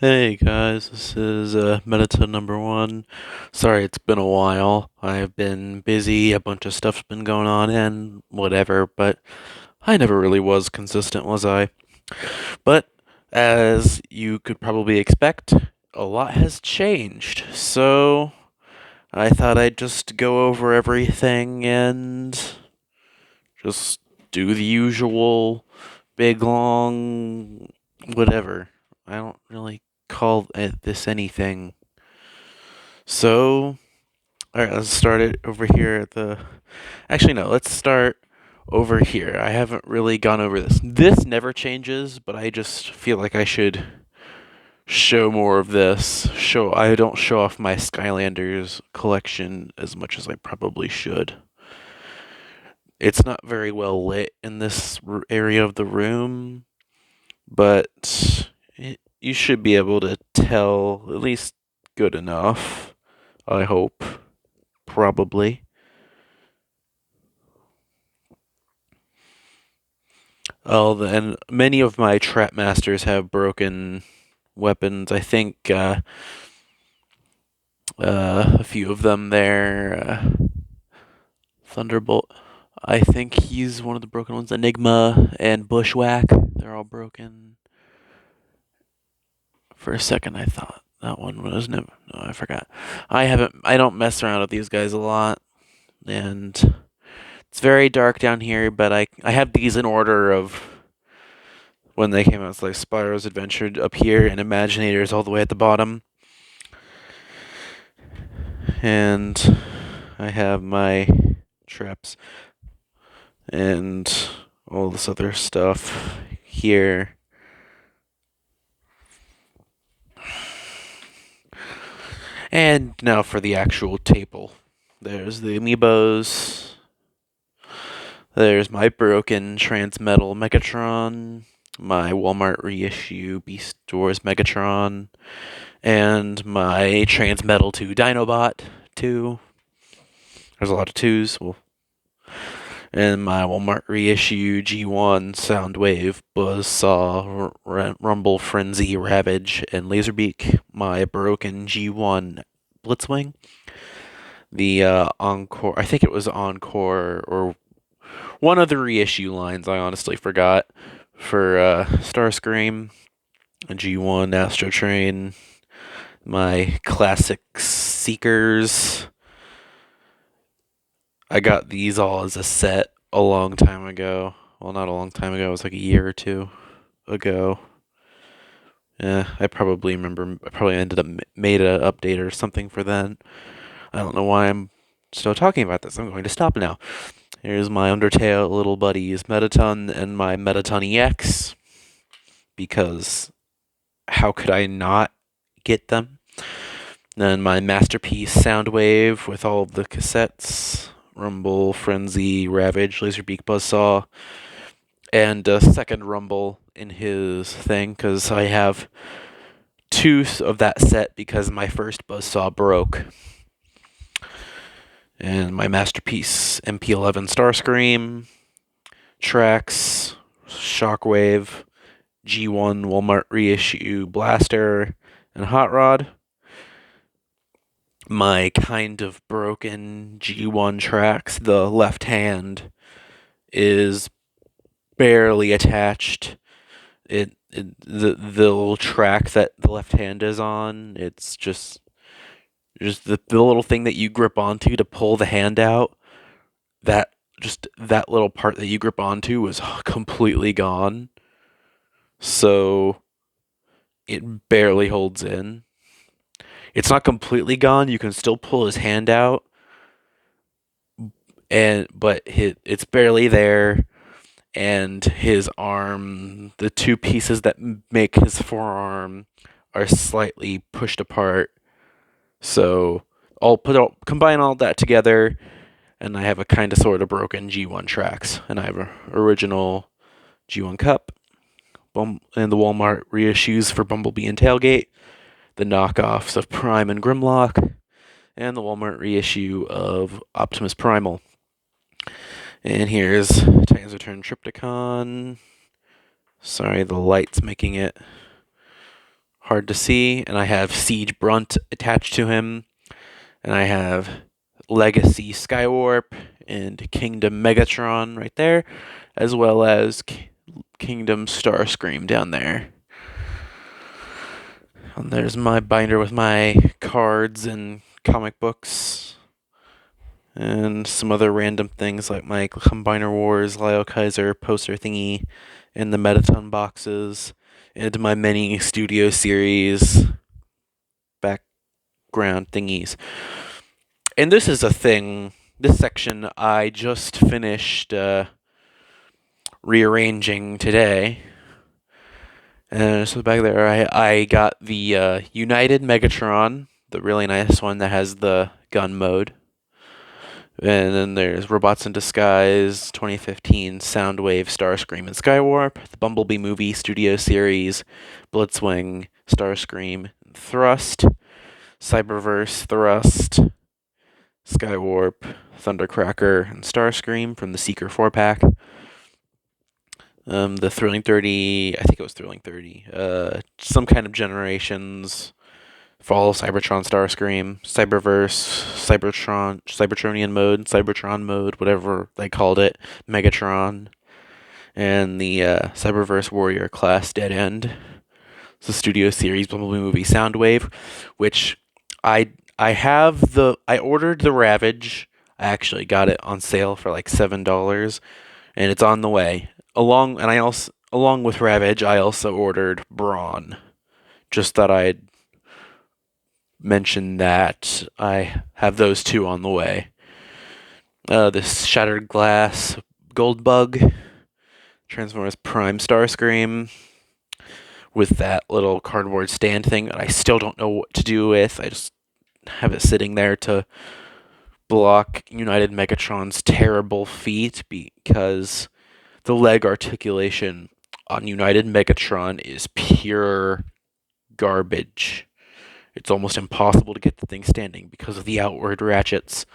Hey guys, this is Mettaton number 1. Sorry it's been a while. I've been busy, a bunch of stuff's been going on and whatever, but I never really was consistent, was I? But as you could probably expect, a lot has changed. So I thought I'd just go over everything and just do the usual big long whatever. I don't really call this anything. So, alright, let's start it over here at the. Actually, no, let's start over here. I haven't really gone over this. This never changes, but I just feel like I should show more of this. I don't show off my Skylanders collection as much as I probably should. It's not very well lit in this area of the room, but you should be able to tell at least good enough. I hope. Probably. And many of my trap masters have broken weapons. I think a few of them there. Thunderbolt. I think he's one of the broken ones. Enigma and Bushwhack. They're all broken. For a second, I thought that one was never. No, I forgot. I haven't. I don't mess around with these guys a lot, and it's very dark down here. But I have these in order of when they came out. It's like Spyro's Adventure up here and Imaginators all the way at the bottom. And I have my traps and all this other stuff here. And now for the actual table. There's the amiibos. There's my broken Transmetal Megatron, my Walmart reissue Beast Wars Megatron, and my Transmetal 2 Dinobot 2. There's a lot of 2s. And my Walmart reissue G1 Soundwave Buzzsaw Rumble Frenzy Ravage and Laserbeak. My broken G1 Blitzwing. The Encore, I think it was Encore or one of the reissue lines. I honestly forgot for Starscream, G1 Astro Train. My classic Seekers. I got these all as a set a long time ago. Well, not a long time ago. It was like a year or two ago. Yeah, I probably remember. I probably ended up made an update or something for that. I don't know why I'm still talking about this. I'm going to stop now. Here's my Undertale little buddies, Mettaton and my Mettaton EX. Because how could I not get them? Then my Masterpiece Soundwave with all of the cassettes. Rumble, Frenzy, Ravage, Laserbeak, Buzzsaw, and a second Rumble in his thing because I have two of that set because my first Buzzsaw broke. And my Masterpiece MP11 Starscream, Trax, Shockwave, G1 Walmart reissue Blaster, and Hot Rod. My kind of broken G1 Trax, the left hand, is barely attached. The little track that the left hand is on, it's just the little thing that you grip onto to pull the hand out. That little part that you grip onto was completely gone. So it barely holds in. It's not completely gone. You can still pull his hand out, but it's barely there. And his arm, the two pieces that make his forearm, are slightly pushed apart. So I'll combine all that together, and I have a kind of sort of broken G1 Trax, and I have an original G1 Cup, and the Walmart reissues for Bumblebee and Tailgate, the knockoffs of Prime and Grimlock, and the Walmart reissue of Optimus Primal. And here's Titans Return Triptychon. Sorry, the light's making it hard to see, and I have Siege Brunt attached to him, and I have Legacy Skywarp and Kingdom Megatron right there, as well as Kingdom Starscream down there. And there's my binder with my cards and comic books, and some other random things like my Combiner Wars, Lyle Kaiser poster thingy, and the Mettaton boxes, and my mini studio series background thingies. And this is a thing, this section I just finished rearranging today. And so back there, I got the United Megatron, the really nice one that has the gun mode. And then there's Robots in Disguise, 2015, Soundwave, Starscream, and Skywarp, the Bumblebee movie, Studio Series, Blitzwing, Starscream, Thrust, Cyberverse, Thrust, Skywarp, Thundercracker, and Starscream from the Seeker 4-pack. The Thrilling 30, I think it was Thrilling 30, some kind of Generations, Fall, Cybertron, Starscream, Cyberverse, Cybertronian mode, Cybertron mode, whatever they called it, Megatron, and the Cyberverse Warrior class Dead End. It's the Studio Series Bumblebee movie Soundwave, which I ordered the Ravage. I actually got it on sale for like $7, and it's on the way. Along with Ravage, I also ordered Brawn. Just thought I'd mention that I have those two on the way. This Shattered Glass Goldbug, Transformers Prime Starscream, with that little cardboard stand thing that I still don't know what to do with. I just have it sitting there to block United Megatron's terrible feet, because the leg articulation on United Megatron is pure garbage. It's almost impossible to get the thing standing because of the outward ratchets.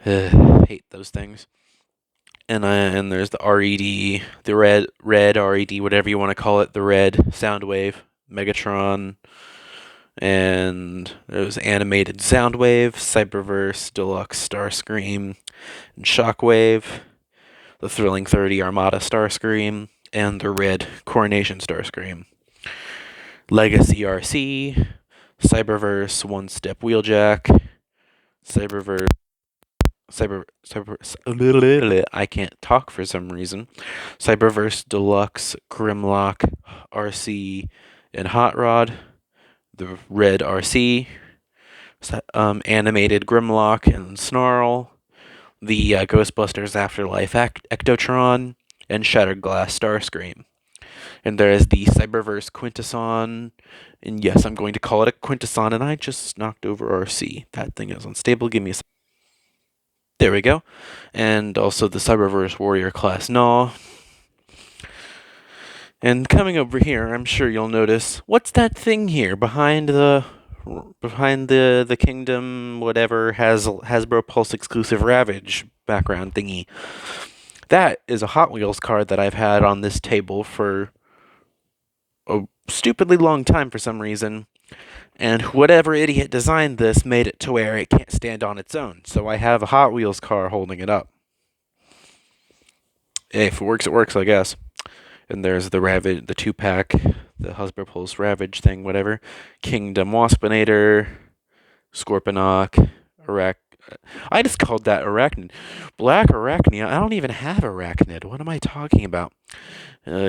Hate those things. And there's the RED, the red RED, whatever you want to call it, the red Soundwave Megatron, and there's animated Soundwave, Cyberverse, Deluxe Starscream, and Shockwave, the Thrilling 30 Armada Starscream, and the red Coronation Starscream. Legacy RC, Cyberverse One Step Wheeljack, I can't talk for some reason. Cyberverse Deluxe Grimlock RC and Hot Rod, the red RC, animated Grimlock and Snarl, the Ghostbusters Afterlife Ectotron, and Shattered Glass Starscream. And there is the Cyberverse Quintesson, and yes, I'm going to call it a Quintesson, and I just knocked over RC. That thing is unstable. Give me a second. There we go. And also the Cyberverse Warrior class Gnaw. And coming over here, I'm sure you'll notice, what's that thing here behind the Kingdom whatever Hasbro Pulse exclusive Ravage background thingy? That is a Hot Wheels card that I've had on this table for a stupidly long time for some reason, and whatever idiot designed this made it to where it can't stand on its own, so I have a Hot Wheels car holding it up. Hey, if it works, it works, I guess. And there's the Ravage, the 2-pack, the Hasbro Pulse Ravage thing, whatever. Kingdom Waspinator, Scorponok, I just called that Arachnid. Black Arachnid? I don't even have Arachnid. What am I talking about?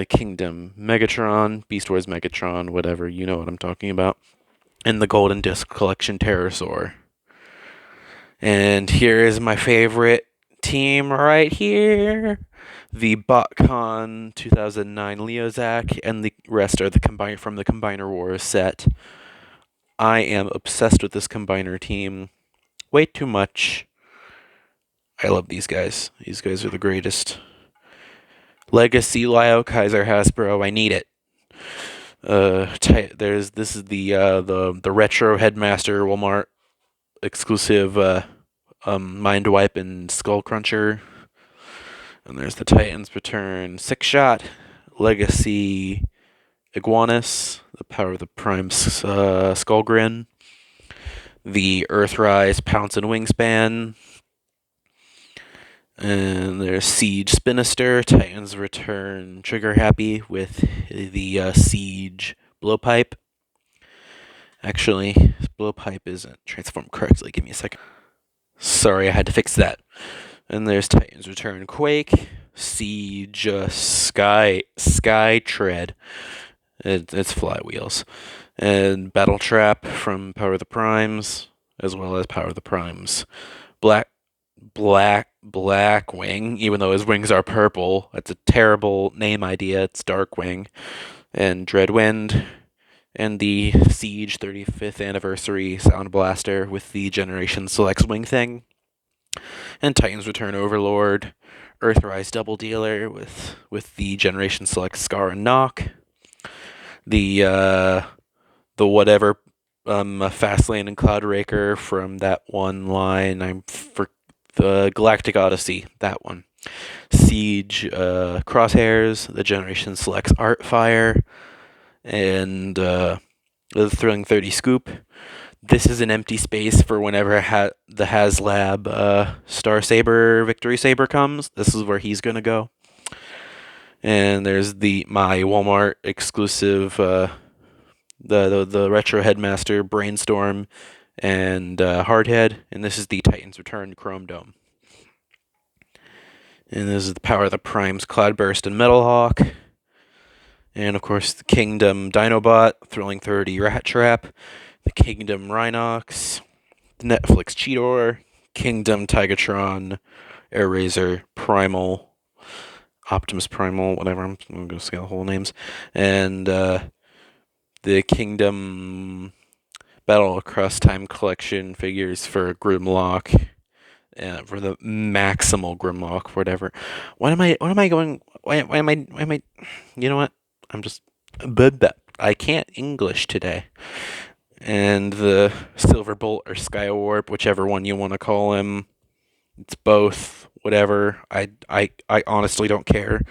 Kingdom Megatron, Beast Wars Megatron, whatever. You know what I'm talking about. And the Golden Disc Collection Pterosaur. And here is my favorite team right here. The BotCon 2009 Leozak, and the rest are from the Combiner Wars set. I am obsessed with this Combiner team. Way too much. I love these guys. These guys are the greatest. Legacy Lyle Kaiser Hasbro. I need it. This is the retro Headmaster Walmart exclusive Mind Wipe and Skull Cruncher. And there's the Titans Return 6-shot, Legacy Iguanus, the Power of the Prime's Skull Grin, the Earthrise Pounce and Wingspan, and there's Siege Spinister, Titan's Return Trigger Happy with the Siege Blowpipe. Actually, Blowpipe isn't transformed correctly. Give me a second. Sorry, I had to fix that. And there's Titan's Return Quake, Siege Sky Tread. It's Flywheels. And Battle Trap from Power of the Primes, as well as Power of the Primes. Blackwing, even though his wings are purple. That's a terrible name idea. It's Darkwing. And Dreadwind. And the Siege 35th Anniversary Sound Blaster with the Generation Selects wing thing. And Titan's Return Overlord. Earthrise Double Dealer with the Generation Select Scar and Knock. The whatever Fastlane and Cloudraker from that one line. I'm for the Galactic Odyssey, that one. Siege Crosshairs, the Generation Selects Artfire, and the Thrilling 30 Scoop. This is an empty space for whenever the HasLab Star Saber Victory Saber comes. This is where he's gonna go. And there's my Walmart exclusive the Retro Headmaster Brainstorm and Hardhead, and this is the Titan's Return Chrome Dome. And this is the Power of the Primes Cloudburst and Metalhawk. And of course the Kingdom Dinobot, Thrilling 30 Rat Trap, the Kingdom Rhinox, the Netflix Cheetor, Kingdom Tigatron, Airraiser, Primal, Optimus Primal, whatever, I'm going to say the whole names, and the Kingdom Battle Across Time Collection figures for Grimlock, for the maximal Grimlock, whatever. Why am I going, why am I, you know what, I can't English today. And the Silverbolt or Skywarp, whichever one you want to call him. It's both, whatever. I honestly don't care.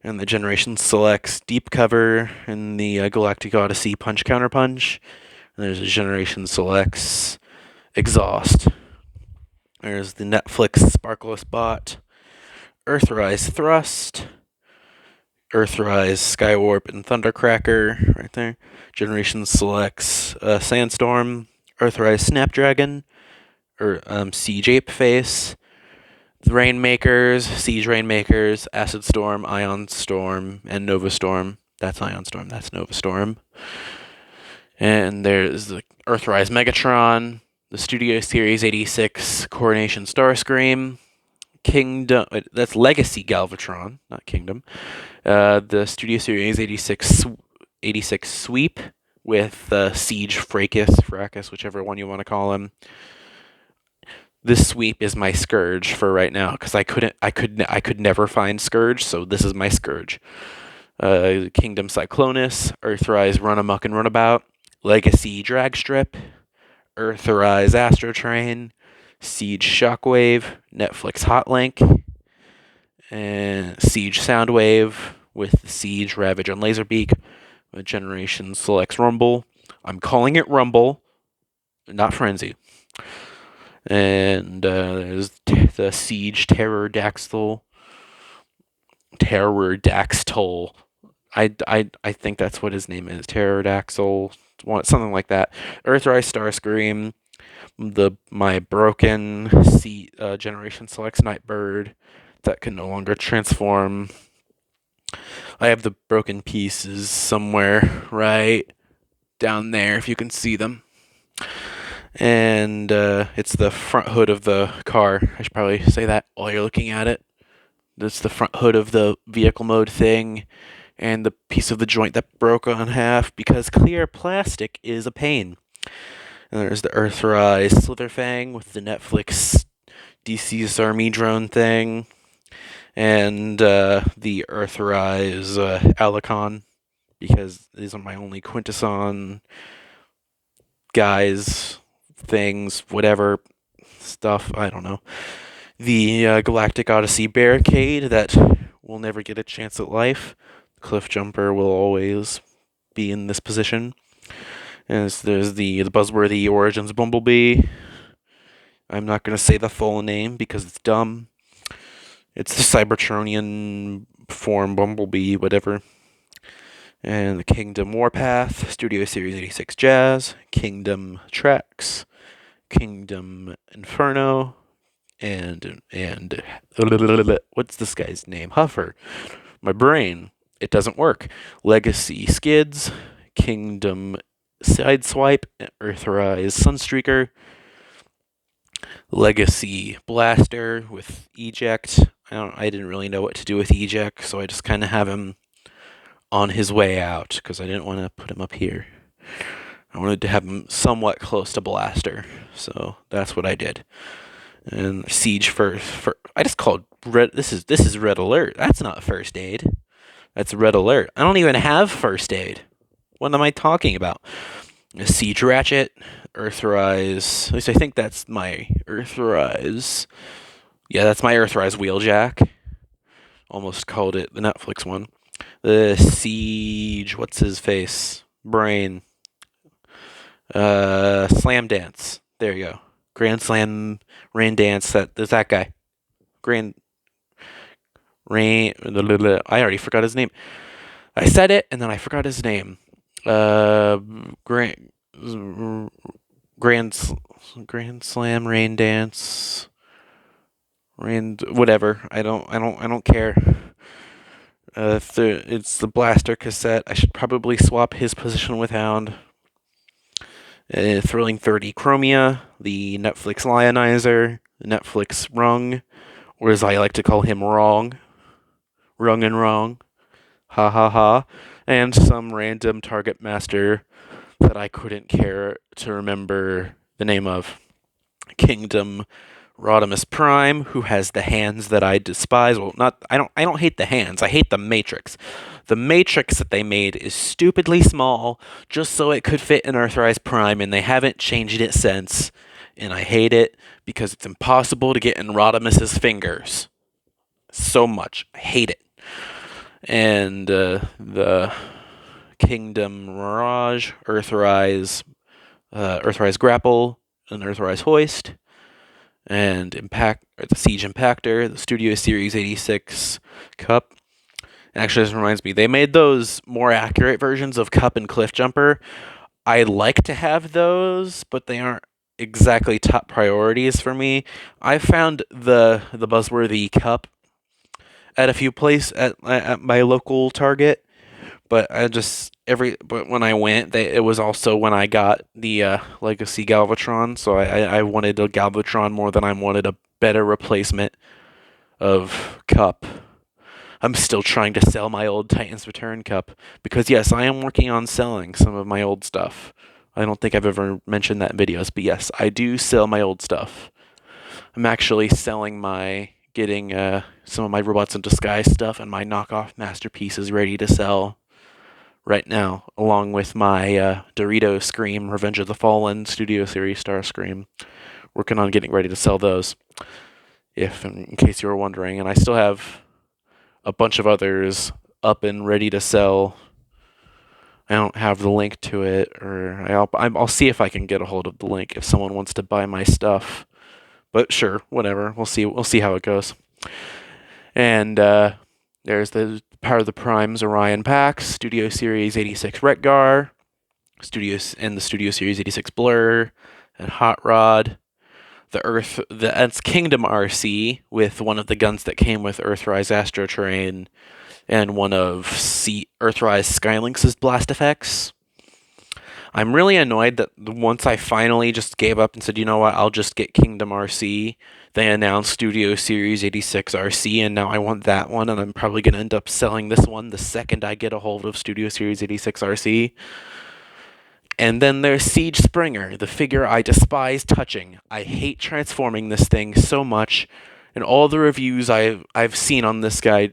And the Generation Selects Deep Cover and the Galactic Odyssey Punch Counter Punch. And there's a Generation Selects Exhaust. There's the Netflix Sparkless Bot, Earthrise Thrust, Earthrise Skywarp and Thundercracker right there. Generation Selects Sandstorm, Earthrise Snapdragon, or Siege Ape Face, Rainmakers, Siege Rainmakers, Acid Storm, Ion Storm, and Nova Storm. That's Ion Storm, that's Nova Storm. And there's the Earthrise Megatron, the Studio Series 86 Coronation Starscream, Kingdom, that's Legacy Galvatron, not Kingdom. The Studio Series 86 Sweep with Siege Fracas, whichever one you want to call him. This sweep is my Scourge for right now because I could never find Scourge, so this is my Scourge. Kingdom Cyclonus, Earthrise Runamuck and Runabout, Legacy Dragstrip, Earthrise Astrotrain, Siege Shockwave, Netflix Hotlink, and Siege Soundwave with Siege Ravage on Laserbeak, with Generation Selects Rumble. I'm calling it Rumble, not Frenzy. And there's the Siege Pterodactyl. I think that's what his name is. Pterodactyl, something like that. Earthrise Starscream. My broken Generation Selects Nightbird that can no longer transform. I have the broken pieces somewhere right down there if you can see them. And it's the front hood of the car. I should probably say that while you're looking at it. That's the front hood of the vehicle mode thing, and the piece of the joint that broke on half because clear plastic is a pain. And there's the Earthrise Slitherfang with the Netflix DC's Army drone thing, and the Earthrise Alicon, because these are my only Quintesson guys, things, whatever stuff, I don't know. The Galactic Odyssey Barricade that will never get a chance at life. Cliff Jumper will always be in this position. As there's the buzzworthy Origins Bumblebee. I'm not going to say the full name because it's dumb. It's the Cybertronian form Bumblebee, whatever. And the Kingdom Warpath, Studio Series 86 Jazz, Kingdom Tracks, Kingdom Inferno, and what's this guy's name? Huffer. My brain. It doesn't work. Legacy Skids, Kingdom Sideswipe, Earthrise Sunstreaker, Legacy Blaster with Eject. I didn't really know what to do with Eject, so I just kind of have him on his way out because I didn't want to put him up here. I wanted to have him somewhat close to Blaster, so that's what I did. And Siege for I just called Red. This is Red Alert. That's not First Aid. That's Red Alert. I don't even have First Aid. What am I talking about? Siege Ratchet, Earthrise. At least I think that's my Earthrise. Yeah, that's my Earthrise Wheeljack. Almost called it the Netflix one. The Siege. What's his face? Brain. Slam Dance. There you go. Grand Slam Rain Dance. There's that guy. Grand Rain. I already forgot his name. I said it and then I forgot his name. Grand Slam Rain Dance. Whatever. I don't care. It's the Blaster cassette. I should probably swap his position with Hound. Thrilling 30 Chromia, the Netflix Lionizer, Netflix Rung, or as I like to call him, Wrong. Rung and Wrong. Ha ha ha. And some random Target Master that I couldn't care to remember the name of. Kingdom Rodimus Prime, who has the hands that I despise. Well, I don't hate the hands. I hate the Matrix. The Matrix that they made is stupidly small just so it could fit in Earthrise Prime, and they haven't changed it since. And I hate it because it's impossible to get in Rodimus's fingers. So much. I hate it. And the Kingdom Mirage, Earthrise Grapple, and Earthrise Hoist, and the Siege Impactor, the Studio Series 86 Cup. Actually, this reminds me, they made those more accurate versions of Cup and Cliff Jumper. I like to have those, but they aren't exactly top priorities for me. I found the buzzworthy Cup at a few places at my local Target, but when I went, it was also when I got the Legacy Galvatron, so I wanted a Galvatron more than I wanted a better replacement of Cup. I'm still trying to sell my old Titans Return Cup because yes, I am working on selling some of my old stuff. I don't think I've ever mentioned that in videos, but yes, I do sell my old stuff. I'm actually getting some of my Robots in Disguise stuff and my knockoff masterpieces ready to sell right now, along with my Dorito Scream Revenge of the Fallen Studio Series Starscream. Working on getting ready to sell those, in case you were wondering. And I still have a bunch of others up and ready to sell. I don't have the link to it, or I'll see if I can get a hold of the link if someone wants to buy my stuff. But sure, whatever. We'll see how it goes. And there's the Power of the Primes Orion packs, Studio Series 86 Retgar, the Studio Series 86 Blur, and Hot Rod. That's Kingdom RC with one of the guns that came with Earthrise Astro Train and one of Earthrise Skylynx's blast effects. I'm really annoyed that once I finally just gave up and said, you know what, I'll just get Kingdom RC, they announced Studio Series 86 RC, and now I want that one, and I'm probably going to end up selling this one the second I get a hold of Studio Series 86 RC. And then there's Siege Springer, the figure I despise touching. I hate transforming this thing so much, and all the reviews I've seen on this guy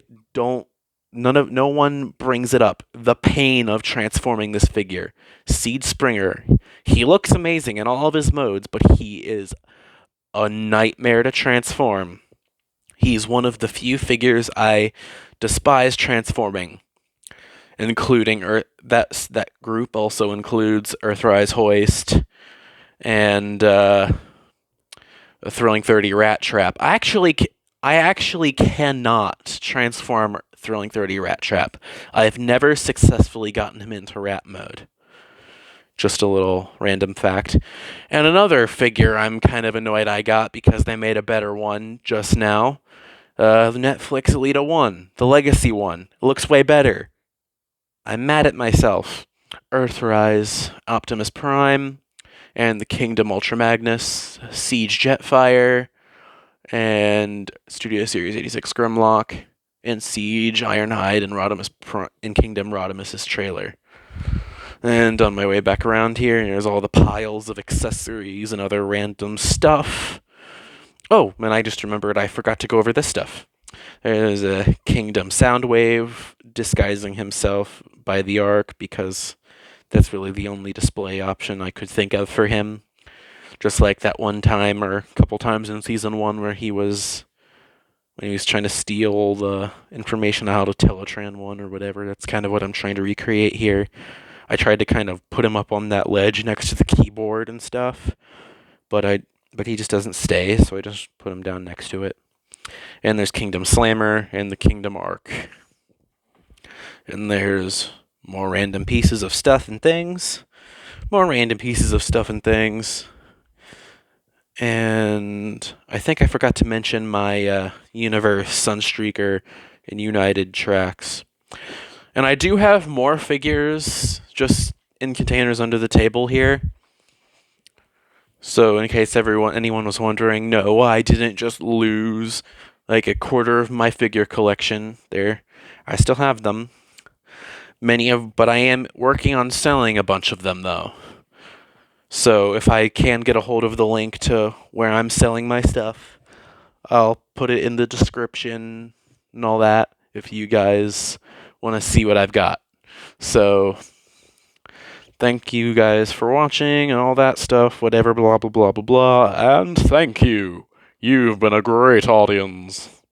no one brings it up. The pain of transforming this figure. Siege Springer. He looks amazing in all of his modes, but he is a nightmare to transform. He's one of the few figures I despise transforming. including that group also includes Earthrise Hoist and a Thrilling 30 Rat Trap. I actually cannot transform Thrilling 30 Rat Trap. I've never successfully gotten him into rat mode. Just a little random fact. And another figure I'm kind of annoyed I got because they made a better one just now. The Netflix Elita 1, the Legacy one. It looks way better. I'm mad at myself. Earthrise, Optimus Prime, and the Kingdom Ultra Magnus, Siege Jetfire, and Studio Series 86 Grimlock, and Siege, Ironhide, and Kingdom Rodimus's trailer. And on my way back around here, there's all the piles of accessories and other random stuff. Oh, and I just remembered I forgot to go over this stuff. There's a Kingdom Soundwave disguising himself by the Ark because that's really the only display option I could think of for him. Just like that one time or a couple times in Season 1 when he was trying to steal the information out of Teletran 1 or whatever. That's kind of what I'm trying to recreate here. I tried to kind of put him up on that ledge next to the keyboard and stuff, but he just doesn't stay, so I just put him down next to it. And there's Kingdom Slammer and the Kingdom Ark. And there's more random pieces of stuff and things. More random pieces of stuff and things. And I think I forgot to mention my Universe, Sunstreaker, and United tracks. And I do have more figures just in containers under the table here. So in case anyone was wondering, no, I didn't just lose like a quarter of my figure collection there. I still have them. But I am working on selling a bunch of them though. So if I can get a hold of the link to where I'm selling my stuff, I'll put it in the description and all that if you guys want to see what I've got. So thank you guys for watching and all that stuff, whatever, blah, blah, blah, blah, blah, and thank you. You've been a great audience.